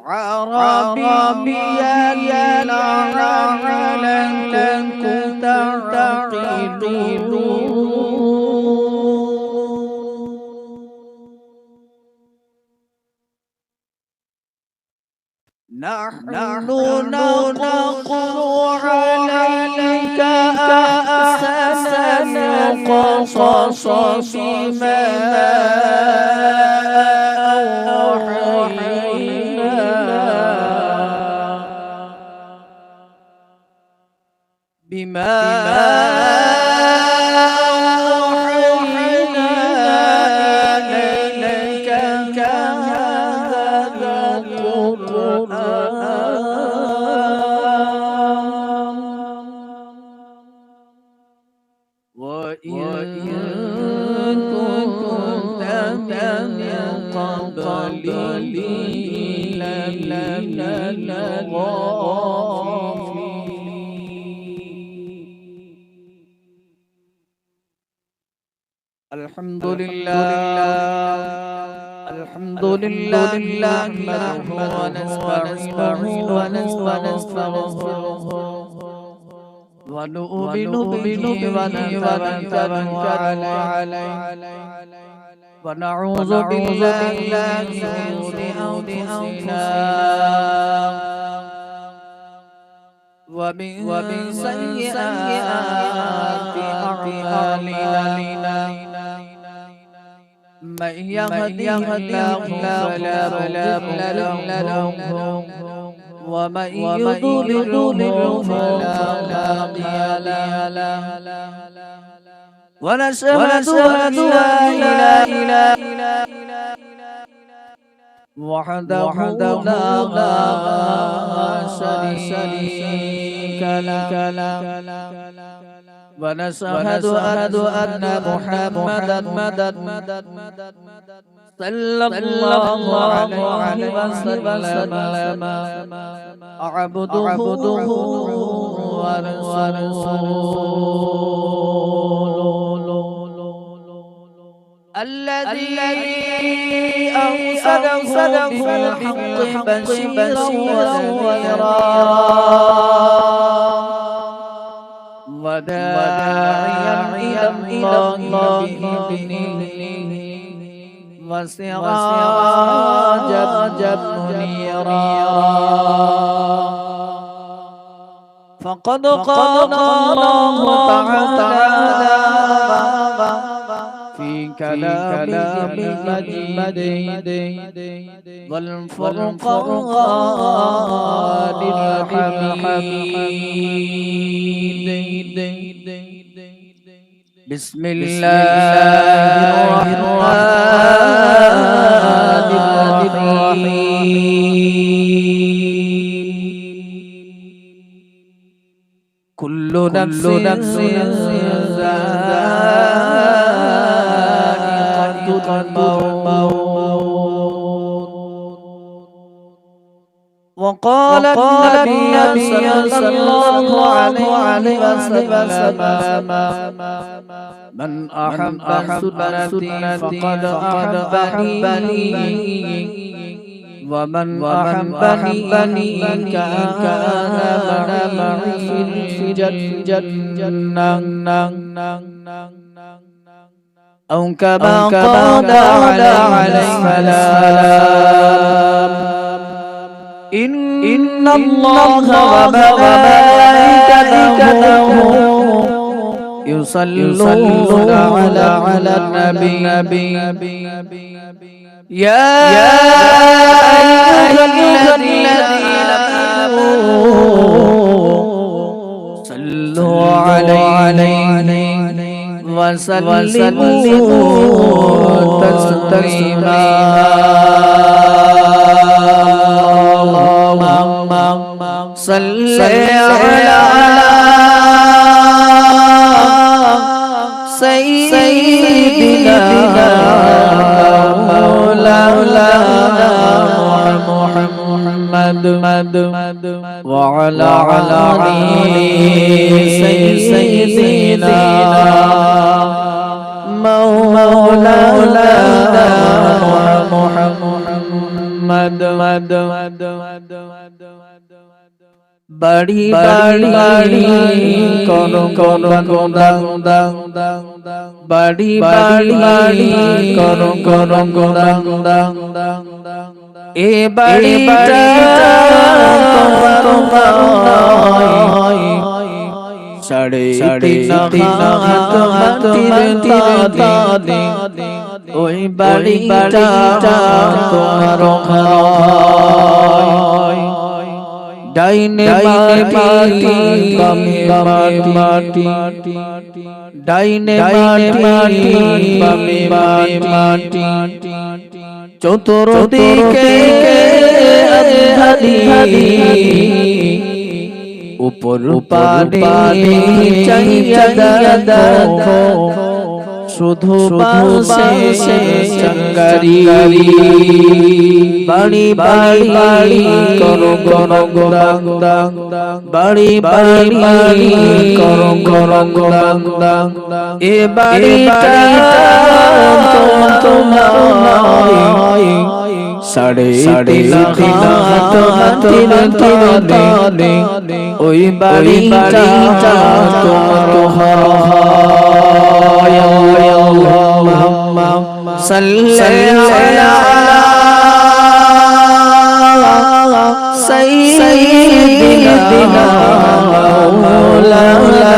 عربيا لعلكم تعقلون. نحن نقص عليك أحسن القصص بما أوحينا إليك هذا القرآن وإن كنت من قبله لمن الغافلين. الحمد لله نحمده ونستعينه ونستغفره ونؤمن به ونتوكل عليه ونعوذ بالله من شرور أنفسنا ومن سيئات أعمالنا. من يهده الله فلا مضل له ومن يضلله فلا هادي له. ونشهد أن لا إله إلا وحده لا شريك له. ونشهد أن محمدا صلى الله عليه وسلم عبده ورسوله الذي أرسله بالحق بشيرا ونذيرا وداعيا إلى الله بإذنه وسراجا منيرا. فقد قال الله تعالى في كلامه المجيد والفرقان الحميد. بسم الله الرحمن الرحيم. كل نفس ذائقة الموت. وقال النبي صلى الله عليه وسلم من أحب سنتي فقد أحبني ومن أحبني كان معي في الجنة أو كما قال عليه السلام. إن الله وملائكته يصلون على النبي يا أيها الذين آمنوا صلوا عليه وسلموا تسليما. اللهم صل على سيدنا مولانا محمد وعلى آله سيدنا مولانا محمد বাড়ি বাড়ি কোন কোন গোদা বাড়ি বাড়ি কোন কোন গোদা এ বাড়িটা তোমার সাড়ে তিন হাত মাটির তলে ওই বাড়িটা তোমার ডাইনে মাটি বামে মাটি ডাইনে মাটি বামে মাটি চতুর্দিকে আঁধারি উপর পানে চাইয়া দেখো শুধু বাসে চঙ্গারি বাড়ি বাড়ি করো করো গোদা বাড়ি বাড়ি করো করো গোদা এ বাড়িটা তোমার সাড়ে তিন হাত মাটির তলে ওই বাড়িটা তোমার হয় আল্লাহুম্মা সাল্লি আলা সাইয়্যিদিনা মাওলানা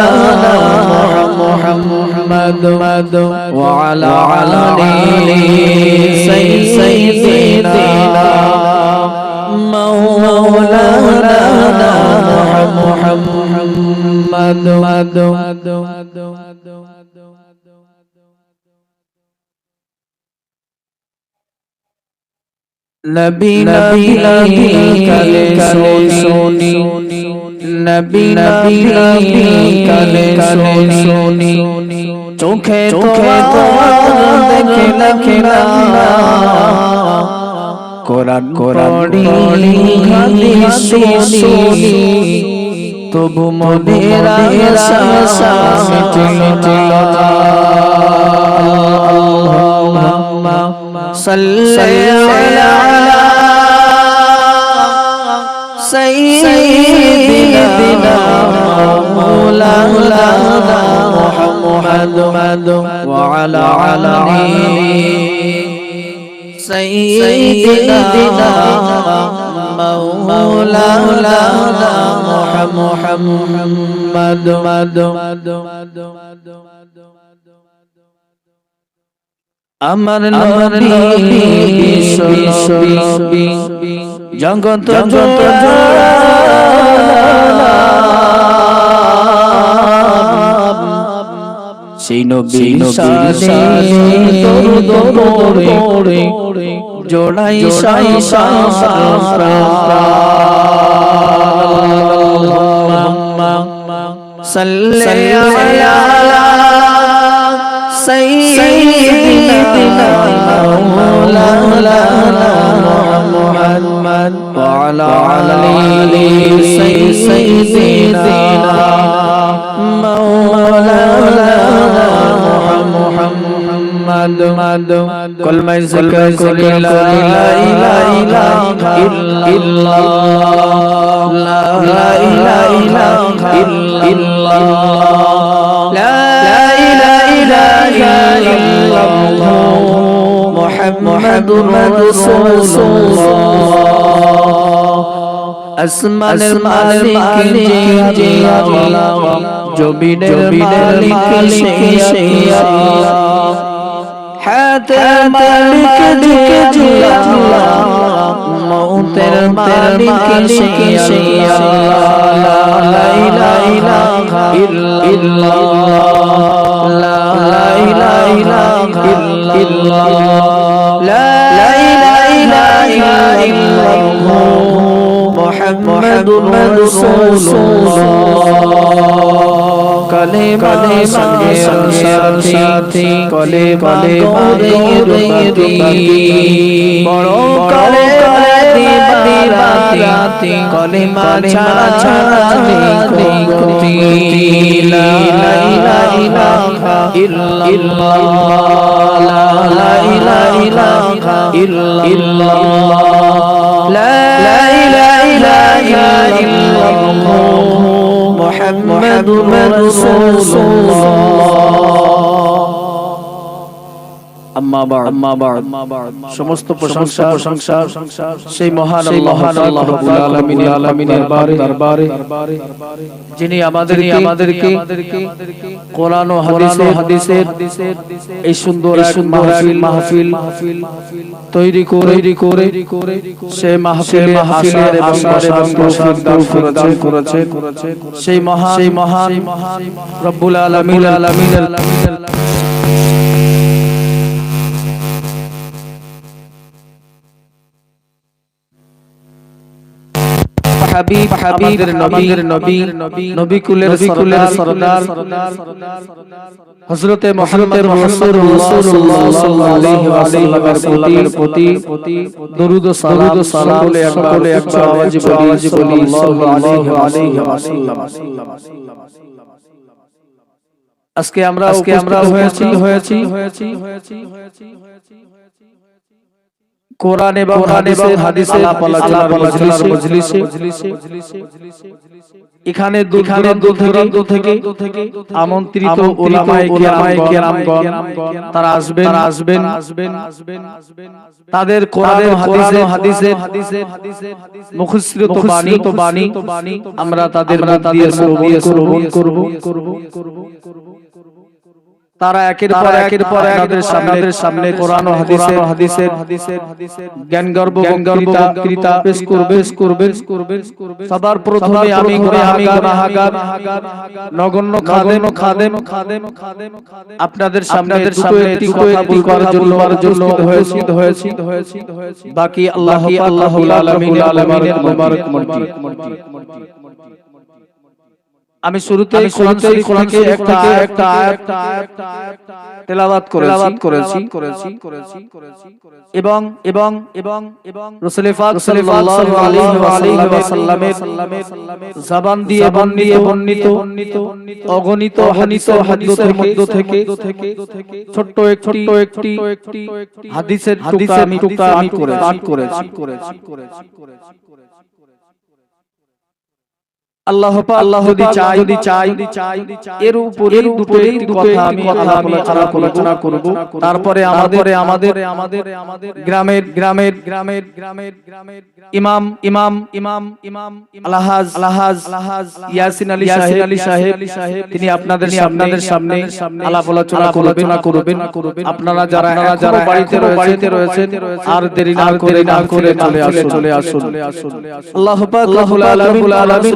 মুহাম্মদ ওয়া আলা আলি সাইয়্যিদিনা মাওলানা মুহাম্মদ নবী নবী কালে সোনি নবী নবী কালে সোনি চোখে চোখে দেখে দেখে কোরআন পড়ি হাদিস শুনি তবু মনের আশা মিটিল না আল্লাহুম্মা সাল্লি আলা সাইয়্যিদিনা মাওলানা মুহাম্মদ ওয়া আলা আলি সাইয়্যিদিনা মাওলানা মুহাম্মদ আমার নবী বিশ্বনবী জগত সেই নবী দরুদ পড়ে জোড়াই সাই আল্লাহুম্মা সাল্লি আলা সাইয়্যিদিনা মাওলানা মুহাম্মদ ওয়া আলা আলি সাইয়্যিদিনা মাওলানা মুহাম্মদ কলমায়ে জিকির করে লা ইলাহা ইল্লাল্লাহ লা ইলাহা ইল্লাল্লাহ লা ইলাহা ইল্লাল্লাহ মুহাম্মাদুর রাসূলুল্লাহ আসমানের মালিক যে আল্লাহ জমিনের মালিক সে আল্লাহ হাতের মালিক যে আল্লাহ মউতের মালিক সে আল্লাহ লা ইলাহা ইল্লাল্লাহ লা ইলাহা ইল্লাল্লাহ লা ইলাহা ইল্লাল্লাহ মুহাম্মাদুর রাসূলুল্লাহ কলেমা সঙ্গে সাথী কলেমা দৌড়ে বড় করে দিবারাতি কলেমা ছাড়া নেই গতি লা ইলাহা ইল্লাল্লাহ লা ইলাহা ইল্লাল্লাহ আম্মা বা'দ সমস্ত প্রশংসা সেই মহান আল্লাহ রাব্বুল আলামিনের দরবারে যিনি আমাদেরকে কোরআন ও হাদিসের এই সুন্দর মাহফিল তৈরি করে সেই মাহফিলে আসার এবং বসার দান করেছে সেই মহান রব্বুল আলামিনের হাবিব আমাদের নবী কুলের সরদার হযরতে মুহাম্মদ রাসূলুল্লাহ সাল্লাল্লাহু আলাইহি ওয়াসাল্লামের প্রতি দরুদ ও সালাম সকলে একবার আওয়াজে বলি সাল্লাল্লাহু আলাইহি ওয়াসাল্লাম। আজকে আমরা হয়েছি কোরআন এবং হাদিসের আলাপ আলোচনার মজলিসে এখানে দূর থেকে আমন্ত্রিত উলামায়ে কেরামগণ তারা আসবেন তাদের কোরআন ও হাদিসের মুখস্থিত বাণী আমরা তাদের দিয়ে শ্রবণ করব। তারা একের পর আমাদের সামনে কোরআন ও হাদিসের জ্ঞান গর্বক্তৃতা পেশ করবে। সবার প্রথমে আমি গুনাহগার নগণ্য খাদেম আপনাদের সামনে একটি কথা বলবার জন্য হয়েছি। বাকি আল্লাহুল আলামিনের মুবারক মর্জি। আমি শুরুতে কোরআন থেকে একটা আয়াত তেলাওয়াত করেছি এবং রাসূল পাক সাল্লাল্লাহু আলাইহি ওয়াসাল্লামের জবান দিয়ে বর্ণিত অগণিত হাদিসের মধ্য থেকে ছোট্ট একটি হাদিসের টুকরা আমি পাঠ করেছি। আল্লাহ যদি চাই এর উপরে দুটো কথা আমি আলোচনা করব। তারপরে আমাদের গ্রামের ইমাম আলহাজ ইয়াসিন আলী সাহেব তিনি আপনাদের সামনে আলাপ আলোচনা করবেন। আপনারা যারা বাড়িতে রয়েছেন আর দেরি না করে চলে আসুন। আল্লাহ পাক রব্বুল আলামিন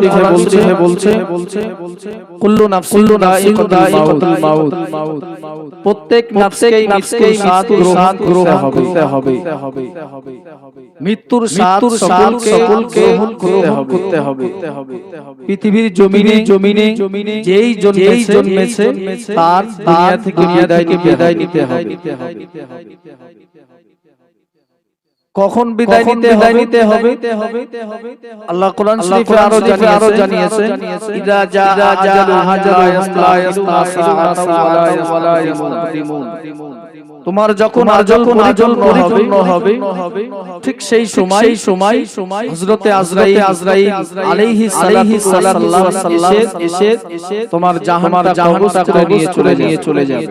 বলছে কুল্লু নাফসিন যায়িকাতুল মাউত প্রত্যেক নাফসকেই স্বাদ গ্রহণ করতে হবে। মৃত্যুর স্বাদ সকলকে গ্রহণ করতে হবে। পৃথিবীর জমিনে যেই জন্মেছে তার দুনিয়া থেকে বিদায় নিতে হবে। কখন বিদায় নিতে হবে আল্লাহ কোরআন শরীফে আরো জানিয়েছেন ইদা জা আজালুহুম লা ইস্তাখিরুনা তোমার যখন আজল পরিপূর্ণ হবে ঠিক সেই সময় হযরতে আজরাইল আলাইহিস সালাতু ওয়াস সালাম এসে তোমার জাহান্নামটা করে নিয়ে চলে যাবে।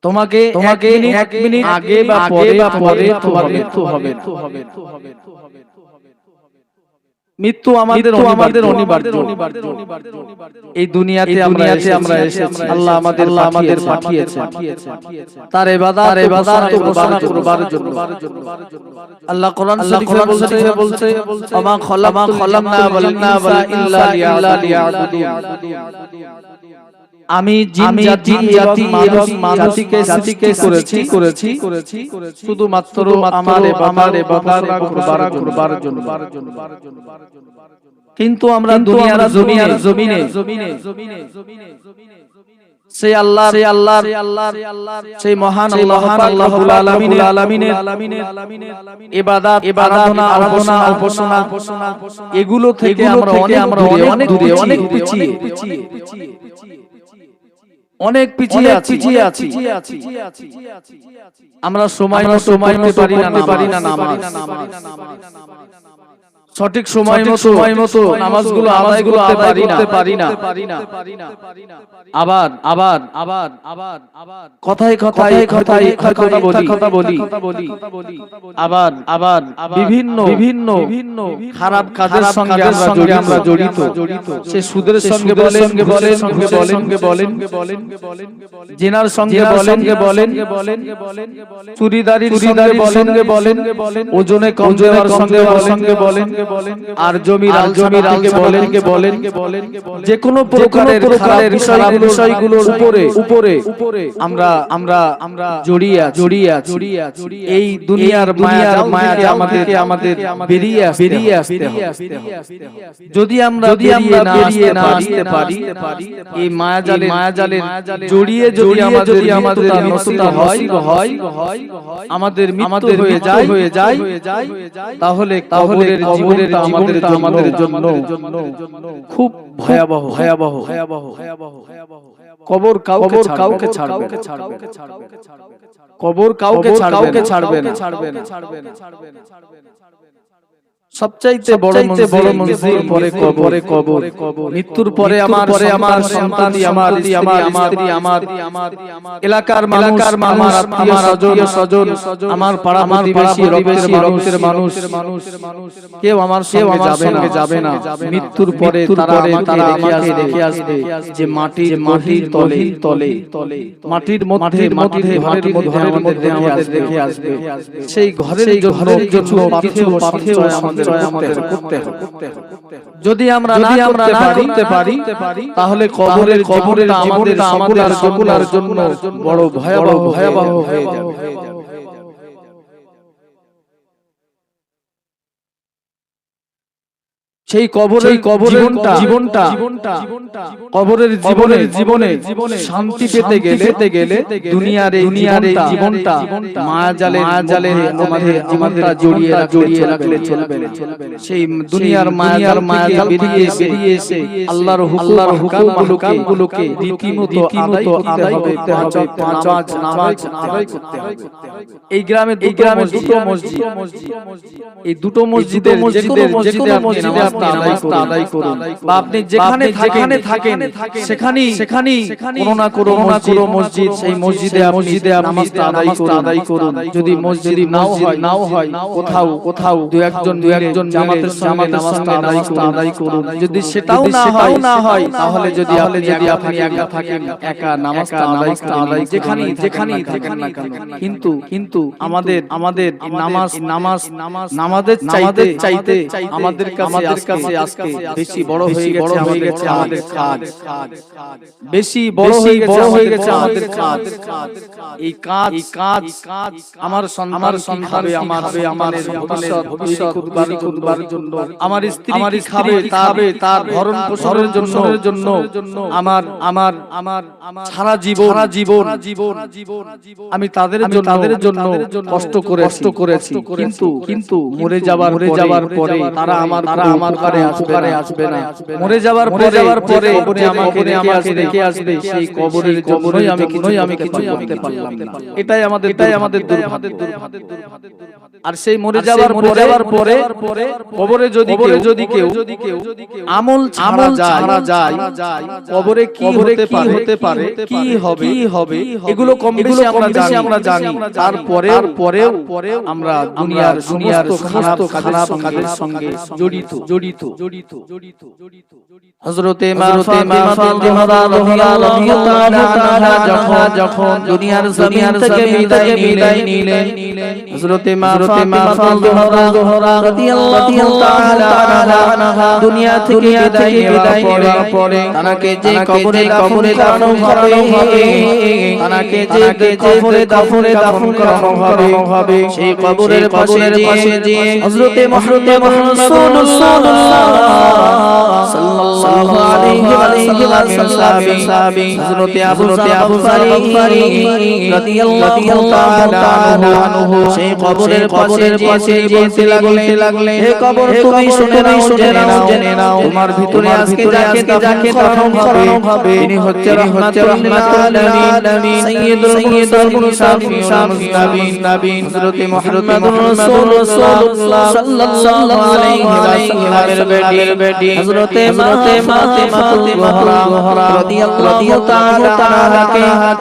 তোমাকে এক মিনিট আগে বা পরে তোমার মৃত্যু হবে। মৃত্যু আমাদের অনিবার্য। এই দুনিয়াতে আমরা এসেছি, আল্লাহ আমাদের পাঠিয়েছেন তার ইবাদত করবার জন্য। আল্লাহ কোরআন শরীফে বলছে আমা খলাকনা ওয়াল ইনসা ইল্লা লিয়াবুদুন আমি জিন জাতি এবং মানুষকে সৃষ্টি করেছি শুধুমাত্র আমার ইবাদত করবার জন্য। কিন্তু আমরা দুনিয়ার জমিনে সেই আল্লাহ সেই মহান আল্লাহুল আলামিনের ইবাদত আরাধনা উপাসনা এগুলো থেকে আমরা অনেক পিছিয়ে আছি। আমরা সময় দিতে পারি না নামাজ। সঠিক সময় মতো নামাজগুলো আদায় করতে পারি না। আবার কথায় কথা বলি আবার বিভিন্ন খারাপ কাজের সঙ্গে আমরা জড়িত। সে সুদের সঙ্গে বলেন জিনার সঙ্গে বলেন চুরিদারির সঙ্গে বলেন ওজনে কম দেওয়ার সঙ্গে বলেন আর জমির বলেন যে কোনো প্রকারের বিষয়গুলোর উপরে আমরা জড়িয়ে এই দুনিয়ার মায়া আমাদের বেরিয়ে আসতে হবে। যদি আমরা বেরিয়ে না আসতে পারি এই মায়াজালে জড়িয়ে যদি আমাদের নষ্ট হয় আমাদের মৃত্যু হয়ে যায় তাহলে জীবনটা আমাদের জন্য খুব ভয়াবহ। কবর কাউকে ছাড়বে না। সবচাইতে বড় মঞ্জিল পরে কবর। মৃত্যুর পরে আমার সন্তান আমার এলাকার মানুষ আমার আত্মীয়-স্বজন আমার পাড়া প্রতিবেশী রক্তের মানুষ কেউ আমার সঙ্গে যাবে না। মৃত্যুর পরে তারা আমাকে দেখে আসবে যে মাটির তলে মাটির মধ্যে আমাদের দেখে আসবে। সেই ঘরের জন্য পাথেয় আমাদের করতে হবে। যদি আমরা করতে পারি তাহলে কবরের জীবনটা আমাদের সকলের জন্য বড় ভয়াবহ হয়ে যাবে। সেই কবরের জীবনটা কবরের জীবনে শান্তি পেতে গেলে দুনিয়ার এই জীবনটা মায়াজালে আমাদের জড়িয়ে রাখলে চলবে না। সেই দুনিয়ার মায়াজাল বেরিয়ে এসে আল্লাহর হুকুমগুলোকে রীতিমতো আদায় করতে হবে। নামাজ আদায় করতে হবে। এই গ্রামে দুটো মসজিদ, এই দুটো মসজিদের যে কোনো মসজিদে নামাজটা আদায় করুন বা আপনি যেখানে থাকেন সেখানেই কোনো না কোনো মসজিদ সেই মসজিদে নামাজটা আদায় করুন। যদি মসজিদ নাও হয় কোথাও দু একজন জামাতের সঙ্গে নামাজটা আদায় করুন। যদি সেটাও না হয় তাহলে যদি আপনি একা থাকেন একা নামাজটা আদায় যেখানেই থাকেন না কেন। কিন্তু আমাদের নামাজের চাইতে আমাদের কাছে আজকে বেশি বড় হয়ে গেছে আমাদের কাজ। বেশি বড় হয়ে গেছে আমাদের কাজ। এই কাজ আমার সন্তান ভবিষ্যৎ খুদবার জন্য আমার স্ত্রী খাবে তার ভরণ পোষণের জন্য আমার সারা জীবন আমি তাদের জন্য কষ্ট করেছি। কিন্তু মরে যাবার পরে তারা আমার উপকারে আসবে না। মরে যাবার পরে আমাকে রেখে আসবে সেই কবরের জন্যই আমি কিছু করতে পারলাম না। এটাই আমাদের দুর্ভাগ্য। আর সেই মরে যাবার পরে কবরে যদি কেউ আমল ছাড়া যায় কবরে কি হতে পারে কি হবে এগুলো কম বেশি আমরা জানি। তারপরেও আমরা দুনিয়ার সমস্ত খারাপ কাজের সঙ্গে জড়িত। হযরতে মা ফাতিমা রাদিয়াল্লাহু তাআলা যখন দুনিয়ার জমিন থেকে বিদায় নিলেন হযরতে মা ফাতিমা রাদিয়াল্লাহু তাআলা আনহা দুনিয়া থেকে বিদায় নেওয়ার পরে তাকে যে কবরে দাফন করানো হবে তাকে যে কবরে দাফন করানো হবে সেই কবরের পাশে যে হযরতে মুহাম্মদ রাসূলুল্লাহ সাল্লাল্লাহু আলাইহি ওয়াসাল্লামের সাহাবী হযরত আবু যর গফফারী রাদিয়াল্লাহু তাআলা আনহু সেই কবরের পাশে যেতে লাগলেন হে কবর তুমি শুনে নাও তোমার ভিতরে আজকে যাকে দাফন করানো হবে তিনি হচ্ছে রাহমাতুল আলামিন সাইয়্যিদুল মুরসালিন নবীন হযরত মুহাম্মদুর রাসূলুল্লাহ সাল্লাল্লাহু আলাইহি ওয়াসাল্লামের বেটি হযরত ফাতিমাতুল জোহরা রাদিয়াল্লাহু তাআলা আনহা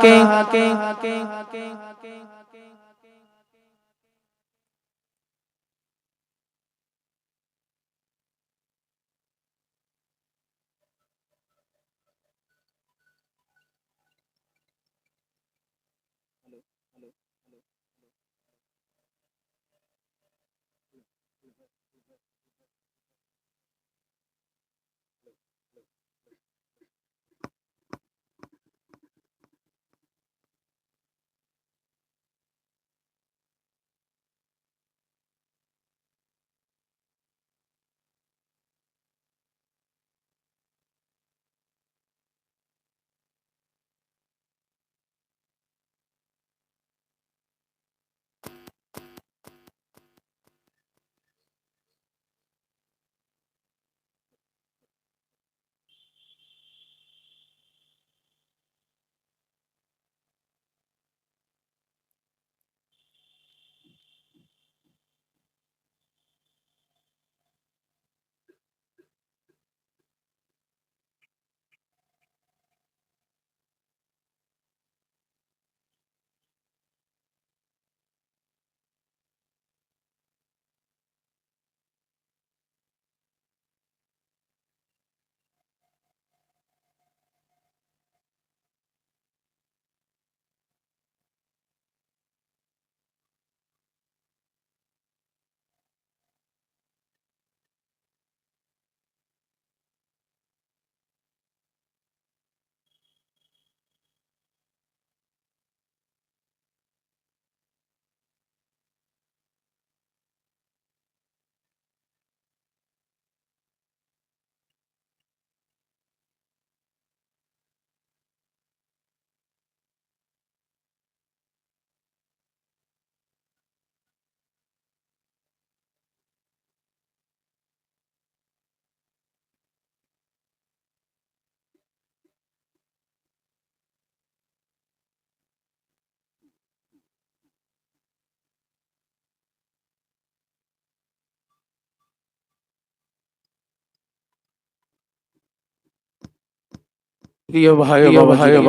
প্রিয় ভাই ও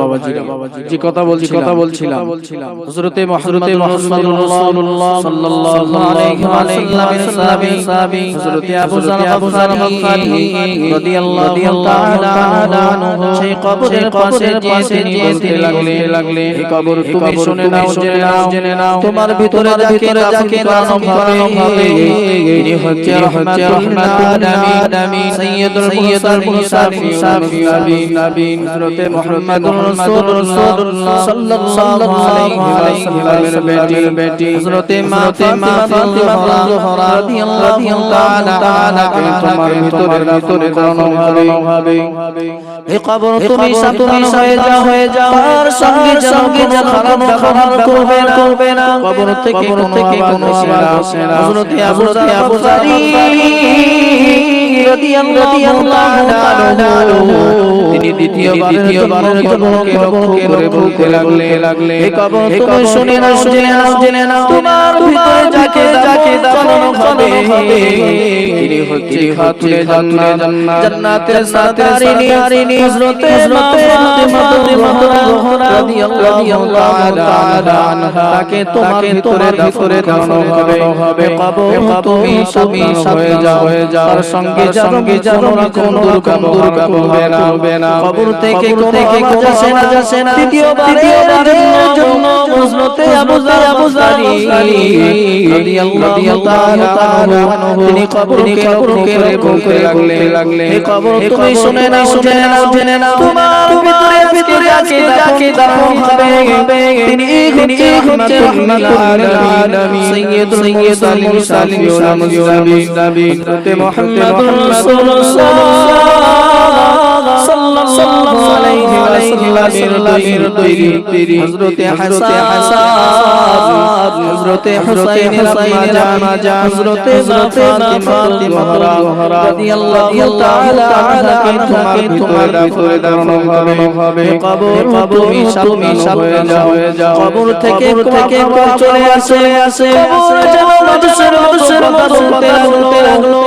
বাবাজি যে কথা বলছিলাম হযরত মুহাম্মদ রাসূলুল্লাহ সাল্লাল্লাহু আলাইহি ওয়াসাল্লামের সাহাবী হযরত আবু যর গফফারী রাদিয়াল্লাহু তাআলা আনহু সেই কবরের পাশে তিনি বলতে লাগলেন এই কবর তুমি শুনে নাও জেনে নাও তোমার ভিতরে যাকে দাফন করানো হবে তিনি হচ্ছে রাহমাতুল আলামিন সাইয়্যিদুল মুরসালিন নবীন হযরত মুহাম্মদুর রাসূলুল্লাহ সাল্লাল্লাহু আলাইহি ওয়াসাল্লামের বেটি হযরত ফাতিমাতুল জোহরা রাদিয়াল্লাহু তাআলা আনহা তোমার ভিতরে দাফন হবে এই কবর তুমি সাতুন হয়ে যাও আর সঙ্গে যেন খারাপ করবে না কবর থেকে কোনো আসে না হযরত আবু যর রাদিয়াল্লাহু তাআলা তিনি দ্বিতীয়বারের জন্য লক্ষ্য করে বলতে লাগলেন এই কবর তুমি শুনে নাও তোমার ভিতরে যাকে দাফন হবে তিনি হচ্ছে খাতুনে জান্নাতের সাতারিনী হযরত ফাতিমাতুল জোহরা রাদিয়াল্লাহু তাআলা আনহা তাকে তোমার ভিতরে দাফন হবে কবর তুমি হয়ে যাও আর সঙ্গে যেন কোনো রকম দুর্গম হবে না কবর থেকে কোনো যাচ্ছে না দ্বিতীয়বারের জন্য হযরত আবু যর রাদিয়াল্লাহু তাআলা আনহু তিনি কবরকে লক্ষ্য করে লাগলেন এই কবর তুমি শুনে নাও তোমার ভিতরে যাকে দাফন হবে তিনি হচ্ছে রাহমাতুল আলামিন সাইয়্যিদুল মুরসালিন নবীন হযরত মুহাম্মদুর রাসূলুল্লাহ সাল্লাল্লাহু আলাইহি ওয়াসাল্লামের তৈরি হযরতে হাসান হযরতে হুসাইনের আম্মা জান হযরতে ফাতিমা রাদিয়াল্লাহু তাআলা আনহাকে তোমার ভিতরে দাঁড়ানো হবে। কবর তুমি সামনে হয়ে যাও। কবর থেকে চলে আসে কবর যেন মানুষের মতো বলতে লাগলো।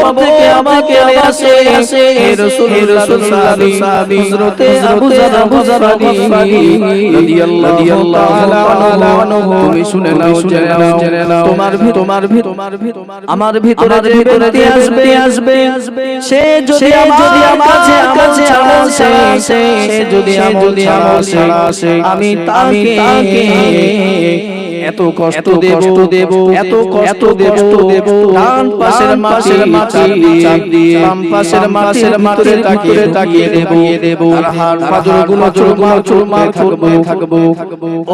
কবর থেকে আমাকে আসে রাসূলুল্লাহ সাহাবী হযরতে আবু যার রাদিয়াল্লাহু তাআলা আনহু তুমি শুনে নাও জেনে নাও তোমার আমার ভিতরে যে ব্যক্তি আসবে সে যদি আমার কাছে আসে সে যদি আমল আসে আমি তাকে এত কষ্ট দেব ডান পাশের চাপ দিয়ে বাম পাশের মাটির তাকিয়ে দেব আর হাড় পাঁজরগুলো চুরমার থাকবো।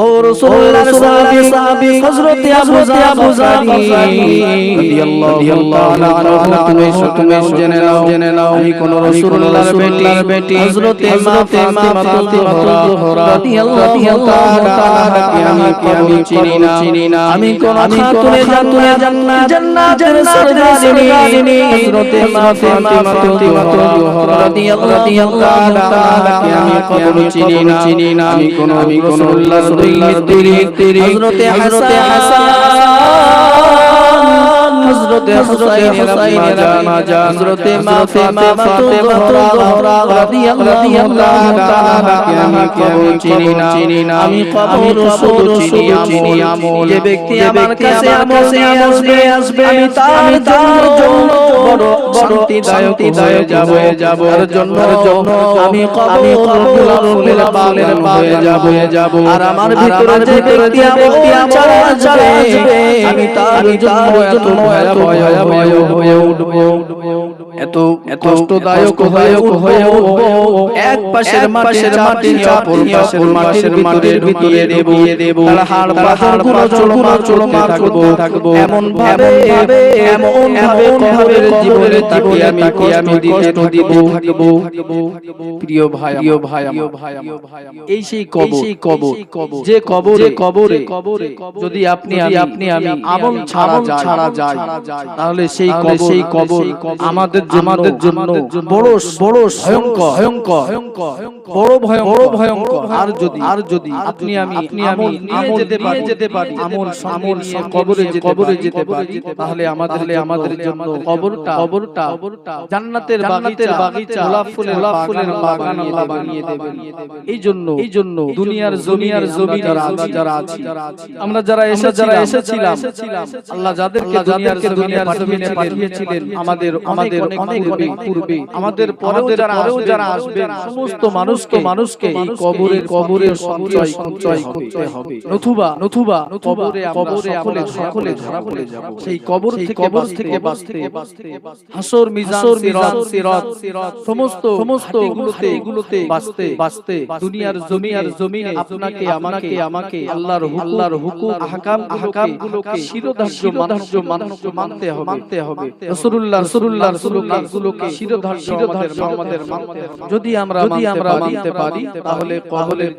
ও রাসূলুল্লাহ সাহাবী হযরতে আবু যার রাদিয়াল্লাহু তাআলা আনহু তুমি জেনে নাও আমি কোন রাসূলুল্লাহর বেটি হযরতে ফাতিমা রাদিয়াল্লাহু তাআলা আনহাকে আমি চিনি না। আমি কোন খাতুনে জান্নাতের সরদারিনী হযরতে ফাতিমা রাদিয়াল্লাহু তাআলা আনহাকে আমি কখনো চিনি না। আমি কোন রাসূলুল্লাহর তৈরি হযরতে হাসান হযরতে হুসাইনের আম্মা জান হযরতে ফাতিমা রাদিয়াল্লাহু তাআলা আনহাকে আমি চিনি না। আমি কবর শুধু চিনি আমল। যে ব্যক্তি আমার কাছে আসবে আমি তার জন্য বড় শান্তিদায়ক হয়ে যাব। তার জন্য আমি কবরের পালের হয়ে যাব। আর আমার ভিতরে যে ব্যক্তি আমার আসবে আমি তার জন্য এত ভয় হয়ে উঠবো, এত কষ্টদায়ক হয়ে উঠবো। এক পাশের মাটি অপর পাশের মাটির ভিতরে দেব। তার হাড় পাঁজরগুলো চলমার থাকবো। এমন ভাবে কবরের জীবনে আমি কষ্ট দিতে থাকবো। প্রিয় ভাই এই সেই কবর যে কবরে যদি আপনি আমি আমল ছাড়া যায় তাহলে সেই কবর আমাদের জন্য বড় ভয়ঙ্কর। আর যদি আপনি আমি নিয়ে যেতে পারি আমল কবরে যেতে পারি তাহলে আমাদের জন্য কবরটা জান্নাতের বাগিচা গোলাপ ফুলের বাগান আল্লাহ বানিয়ে দেবেন। এই জন্য দুনিয়ার জমি যারা আছি আমরা যারা এসেছিলাম আল্লাহ যাদেরকে দুনিয়ার জমিনে পাঠিয়েছিলেন আমাদের অনেক পূর্বে আমাদের পরেও যারা আসবেন সমস্ত মানুষকে এই কবরে সঞ্চয় করতে হবে। নতুবা কবরে সকলে ধরা পড়ে যাব। সেই কবর থেকে বাঁচতে হাসর মিজান সিরাত সমস্ত গুলোতে বাঁচতে দুনিয়ার জমিনে আপনাকে আমাকে আল্লাহর হুকুম আহকাম গুলোকে শিরোধার্য মানতে হবে। রাসূলুল্লাহর গুলোকে শিরোধার্য আমাদের মানতে হবে। যদি আমরা মানতে পারি তাহলে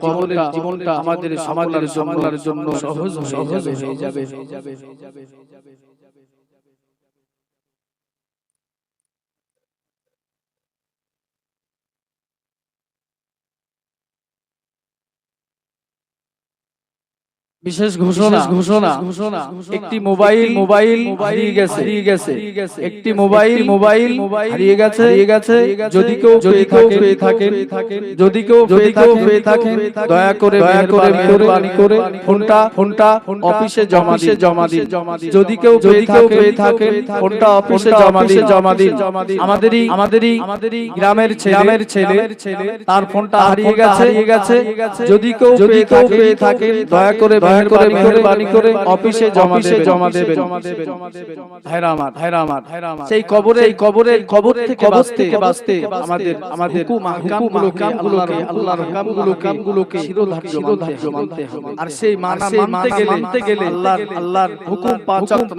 কবরের জীবনটা আমাদের জন্য সহজ হয়ে যাবে। বিশেষ ঘোষণা একটি মোবাইল হারিয়ে গেছে। একটি মোবাইল হারিয়ে গেছে। যদি কেউ পেয়ে থাকেন দয়া করে মেহেরবানি করে ফোনটা অফিসে জমা দিন। যদি কেউ পেয়ে থাকেন ফোনটা অফিসে জমা দিন। আমাদেরই গ্রামের ছেলে তার ফোনটা হারিয়ে গেছে। যদি কেউ পেয়ে থাকেন দয়া করে মেহেরবানি করে অফিসে জমা দেবেন। ভাইরা আমার সেই কবর থেকে বাঁচতে আমাদের হুকুমগুলোকে আল্লাহর হুকুমগুলোকে শিরোধার্য মানতে হবে। আর সেই মানতে গেলে আল্লাহর হুকুম পাঁচ ওয়াক্ত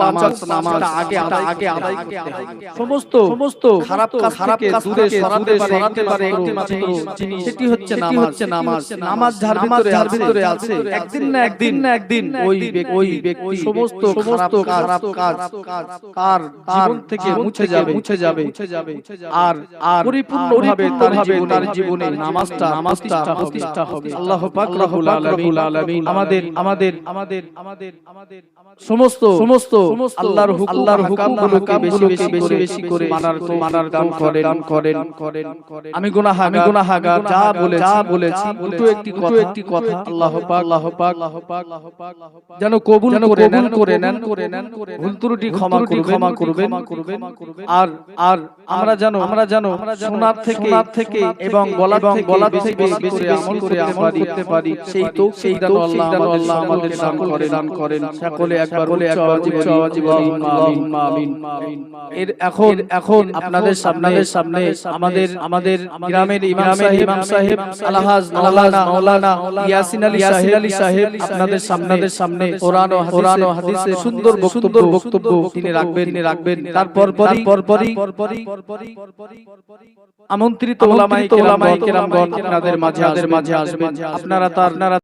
নামাজ আগে আদায় করতে হবে। সমস্ত খারাপ কাজ থেকে দূরে সরাতে পারে একমাত্র জিনিস, সেটি হচ্ছে নামাজ। নামাজ যার ভিতরে আছে, একদিন না একদিন ওই ব্যক্তি সমস্ত খারাপ কাজ তার জীবন থেকে মুছে যাবে। আর পরিপূর্ণভাবে তার জীবনে নামাজটা প্রতিষ্ঠা হবে। আল্লাহ পাক রব্বুল আলামিন আমাদের সমস্ত আল্লাহর হুকুমগুলোকে বেশি করে মানার দান করেন। আমি গুনাহগার যা বলেছি দুটো একটি কথা আল্লাহ পাক যেন কবুল করে নেন, ভুল ত্রুটি ক্ষমা করবেন। আর আমরা যেন শোনার থেকে এবং বলা থেকে বেশি করে আমল করতে পারি, সেই তৌফিক আল্লাহ আমাদের দান করেন। সকলে একবার আওয়াজে বলি আমিন। এর এখন আপনাদের সামনে আমাদের গ্রামের ইমাম সাহেব আলহাজ মাওলানা ইয়াসিন আলী সাহেব আপনাদের সামনে কোরআন ও হাদিসের সুন্দর বক্তব্য তিনি রাখবেন। তারপরই আমন্ত্রিত উলামায়ে কেরামগণ আপনাদের মাঝে আসবেন। আপনারা